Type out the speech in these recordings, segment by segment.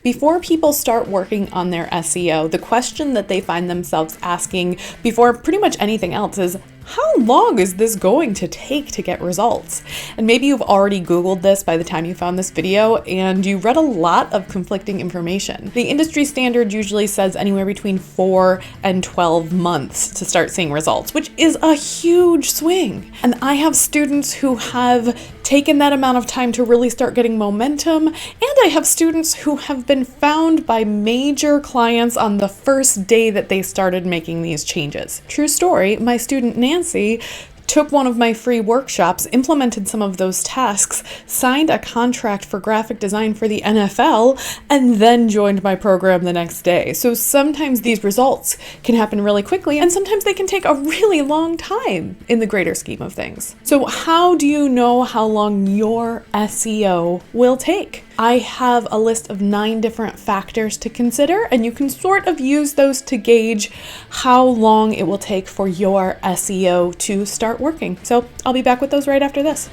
Before people start working on their SEO, the question that they find themselves asking before pretty much anything else is, how long is this going to take to get results? And maybe you've already Googled this by the time you found this video and you read a lot of conflicting information. The industry standard usually says anywhere between 4 and 12 months to start seeing results, which is a huge swing. And I have students who have taken that amount of time to really start getting momentum, and I have students who have been found by major clients on the first day that they started making these changes. True story, my student Nancy took one of my free workshops, implemented some of those tasks, signed a contract for graphic design for the NFL, and then joined my program the next day. So sometimes these results can happen really quickly, and sometimes they can take a really long time in the greater scheme of things. So how do you know how long your SEO will take? I have a list of 9 different factors to consider, and you can sort of use those to gauge how long it will take for your SEO to start working. So I'll be back with those right after this.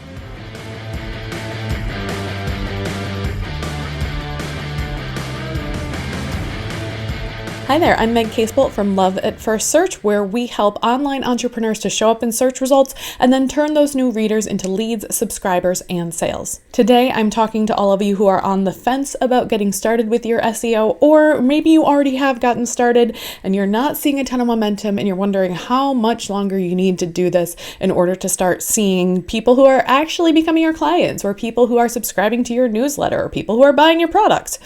Hi there, I'm Meg Casebolt from Love at First Search, where we help online entrepreneurs to show up in search results and then turn those new readers into leads, subscribers, and sales. Today, I'm talking to all of you who are on the fence about getting started with your SEO, or maybe you already have gotten started and you're not seeing a ton of momentum and you're wondering how much longer you need to do this in order to start seeing people who are actually becoming your clients, or people who are subscribing to your newsletter, or people who are buying your products.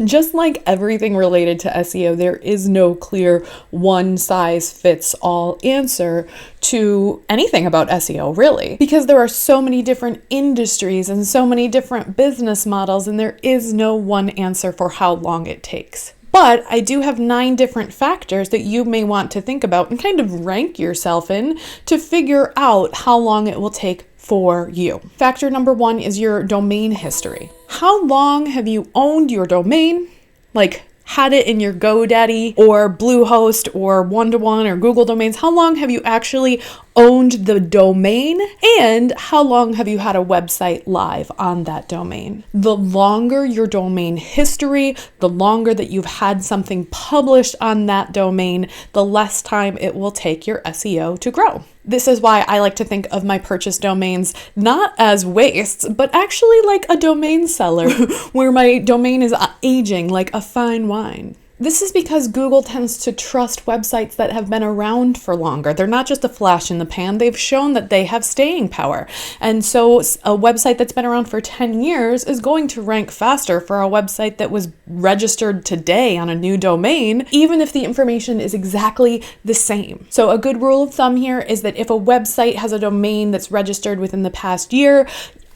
Just like everything related to SEO, there is no clear one-size-fits-all answer to anything about SEO, really, because there are so many different industries and so many different business models, and there is no one answer for how long it takes. But I do have 9 different factors that you may want to think about and kind of rank yourself in to figure out how long it will take for you. Factor number 1 is your domain history. How long have you owned your domain? Like, had it in your GoDaddy or Bluehost or One-to-One or Google Domains? How long have you actually owned the domain? And how long have you had a website live on that domain? The longer your domain history, the longer that you've had something published on that domain, the less time it will take your SEO to grow. This is why I like to think of my purchased domains not as wastes, but actually like a domain cellar where my domain is aging like a fine wine. This is because Google tends to trust websites that have been around for longer. They're not just a flash in the pan. They've shown that they have staying power. And so a website that's been around for 10 years is going to rank faster for a website that was registered today on a new domain, even if the information is exactly the same. So a good rule of thumb here is that if a website has a domain that's registered within the past year,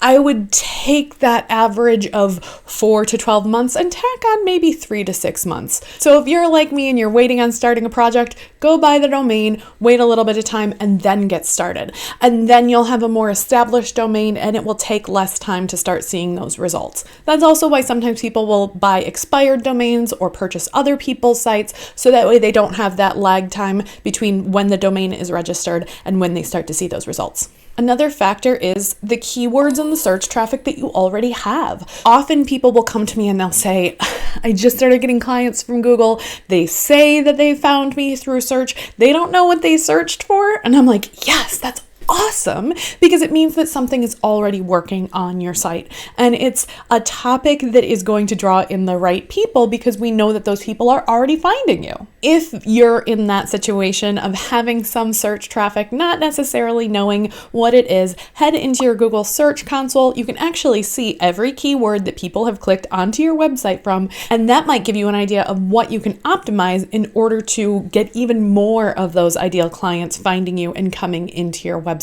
I would take that average of 4 to 12 months and tack on maybe 3 to 6 months. So if you're like me and you're waiting on starting a project, go buy the domain, wait a little bit of time, and then get started. And then you'll have a more established domain and it will take less time to start seeing those results. That's also why sometimes people will buy expired domains or purchase other people's sites, so that way they don't have that lag time between when the domain is registered and when they start to see those results. Another factor is the keywords and the search traffic that you already have. Often people will come to me and they'll say, I just started getting clients from Google. They say that they found me through search. They don't know what they searched for. And I'm like, yes, that's awesome, because it means that something is already working on your site. And it's a topic that is going to draw in the right people because we know that those people are already finding you. If you're in that situation of having some search traffic, not necessarily knowing what it is, head into your Google Search Console. You can actually see every keyword that people have clicked onto your website from, and that might give you an idea of what you can optimize in order to get even more of those ideal clients finding you and coming into your website.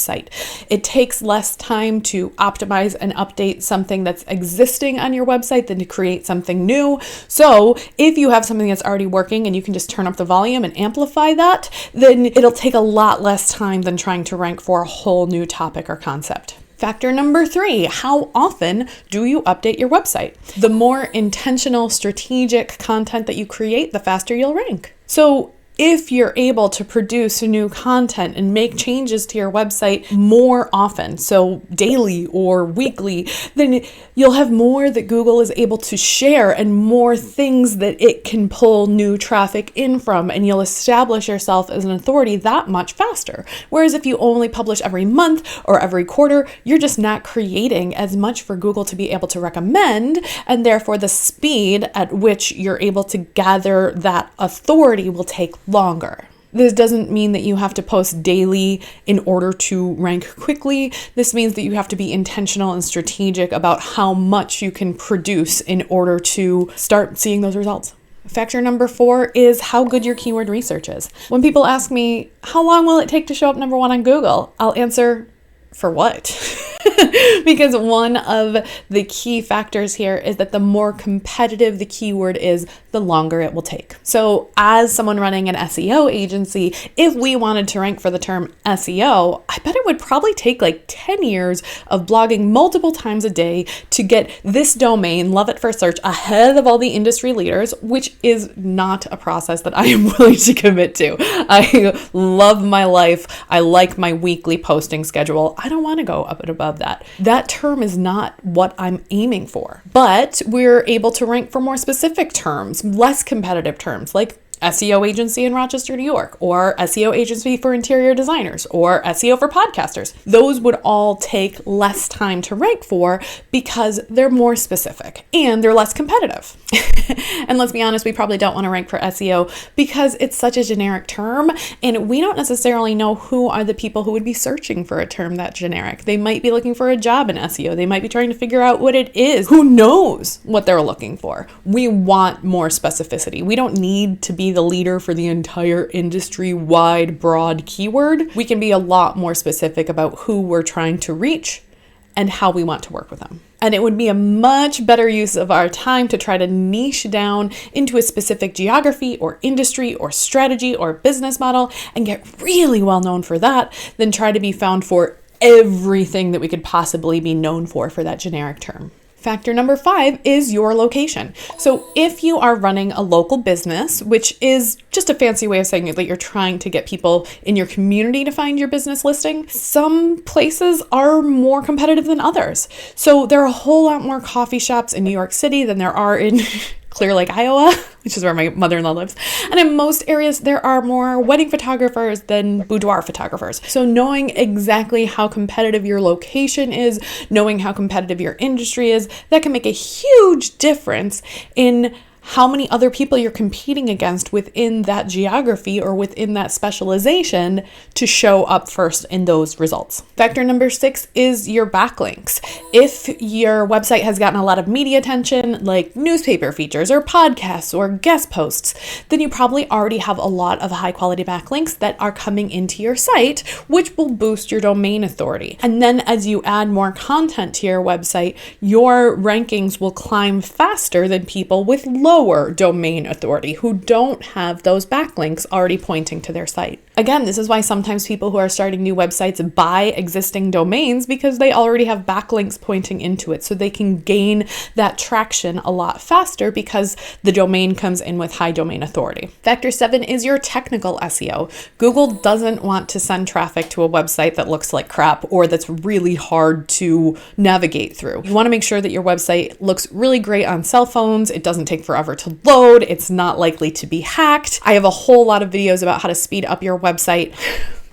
It takes less time to optimize and update something that's existing on your website than to create something new. So if you have something that's already working and you can just turn up the volume and amplify that, then it'll take a lot less time than trying to rank for a whole new topic or concept. Factor number 3, how often do you update your website? The more intentional, strategic content that you create, the faster you'll rank. So if you're able to produce new content and make changes to your website more often, so daily or weekly, then you'll have more that Google is able to share and more things that it can pull new traffic in from, and you'll establish yourself as an authority that much faster. Whereas if you only publish every month or every quarter, you're just not creating as much for Google to be able to recommend, and therefore the speed at which you're able to gather that authority will take longer. This doesn't mean that you have to post daily in order to rank quickly. This means that you have to be intentional and strategic about how much you can produce in order to start seeing those results. Factor number 4 is how good your keyword research is. When people ask me, how long will it take to show up number 1 on Google? I'll answer, for what? Because one of the key factors here is that the more competitive the keyword is, the longer it will take. So as someone running an SEO agency, if we wanted to rank for the term SEO, I bet it would probably take like 10 years of blogging multiple times a day to get this domain, love it for search, ahead of all the industry leaders, which is not a process that I am willing to commit to. I love my life. I like my weekly posting schedule. I don't want to go up and above that. That term is not what I'm aiming for, but we're able to rank for more specific terms, less competitive terms like SEO agency in Rochester, New York, or SEO agency for interior designers, or SEO for podcasters. Those would all take less time to rank for because they're more specific and they're less competitive. And let's be honest, we probably don't want to rank for SEO because it's such a generic term and we don't necessarily know who are the people who would be searching for a term that generic. They might be looking for a job in SEO. They might be trying to figure out what it is. Who knows what they're looking for? We want more specificity. We don't need to be the leader for the entire industry-wide broad keyword. We can be a lot more specific about who we're trying to reach and how we want to work with them. And it would be a much better use of our time to try to niche down into a specific geography or industry or strategy or business model and get really well known for that than try to be found for everything that we could possibly be known for that generic term. Factor number 5 is your location. So if you are running a local business, which is just a fancy way of saying that you're trying to get people in your community to find your business listing, some places are more competitive than others. So there are a whole lot more coffee shops in New York City than there are in Clear Lake, Iowa, which is where my mother-in-law lives. And in most areas, there are more wedding photographers than boudoir photographers. So knowing exactly how competitive your location is, knowing how competitive your industry is, that can make a huge difference in how many other people you're competing against within that geography or within that specialization to show up first in those results. Factor number 6 is your backlinks. If your website has gotten a lot of media attention, like newspaper features or podcasts or guest posts, then you probably already have a lot of high quality backlinks that are coming into your site, which will boost your domain authority. And then as you add more content to your website, your rankings will climb faster than people with lower domain authority who don't have those backlinks already pointing to their site. Again, this is why sometimes people who are starting new websites buy existing domains because they already have backlinks pointing into it, so they can gain that traction a lot faster because the domain comes in with high domain authority. Factor 7 is your technical SEO. Google doesn't want to send traffic to a website that looks like crap or that's really hard to navigate through. You want to make sure that your website looks really great on cell phones. It doesn't take forever to load. It's not likely to be hacked. I have a whole lot of videos about how to speed up your website.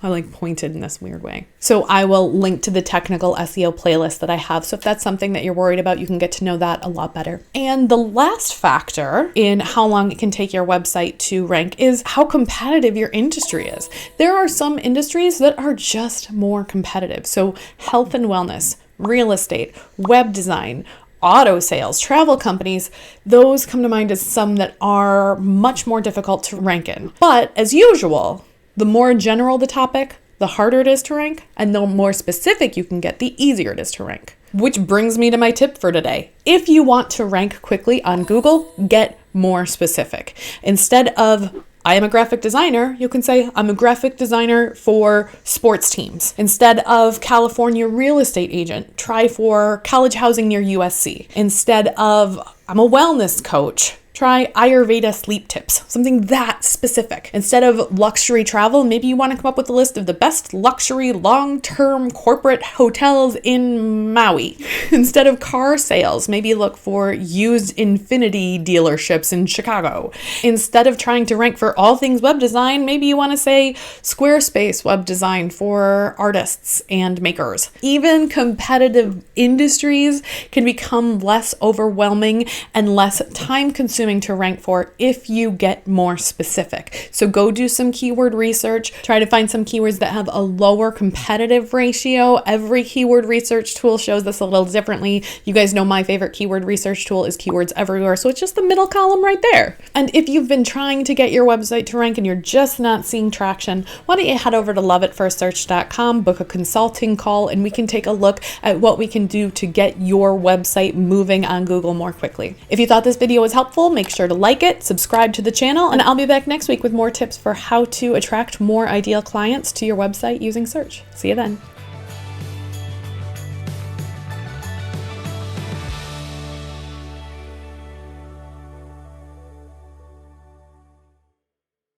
I pointed in this weird way. So I will link to the technical SEO playlist that I have. So if that's something that you're worried about, you can get to know that a lot better. And the last factor in how long it can take your website to rank is how competitive your industry is. There are some industries that are just more competitive. So health and wellness, real estate, web design, auto sales, travel companies, those come to mind as some that are much more difficult to rank in. But as usual, the more general the topic, the harder it is to rank, and the more specific you can get, the easier it is to rank. Which brings me to my tip for today. If you want to rank quickly on Google, get more specific. Instead of I am a graphic designer, you can say I'm a graphic designer for sports teams. Instead of California real estate agent, try for college housing near USC. Instead of I'm a wellness coach, try Ayurveda sleep tips, something that specific. Instead of luxury travel, maybe you want to come up with a list of the best luxury long-term corporate hotels in Maui. Instead of car sales, maybe look for used Infiniti dealerships in Chicago. Instead of trying to rank for all things web design, maybe you want to say Squarespace web design for artists and makers. Even competitive industries can become less overwhelming and less time-consuming to rank for if you get more specific. So go do some keyword research, try to find some keywords that have a lower competitive ratio. Every keyword research tool shows this a little differently. You guys know my favorite keyword research tool is Keywords Everywhere, so it's just the middle column right there. And if you've been trying to get your website to rank and you're just not seeing traction, why don't you head over to loveitfirstsearch.com, book a consulting call, and we can take a look at what we can do to get your website moving on Google more quickly. If you thought this video was helpful, make sure to like it, subscribe to the channel, and I'll be back next week with more tips for how to attract more ideal clients to your website using search. See you then.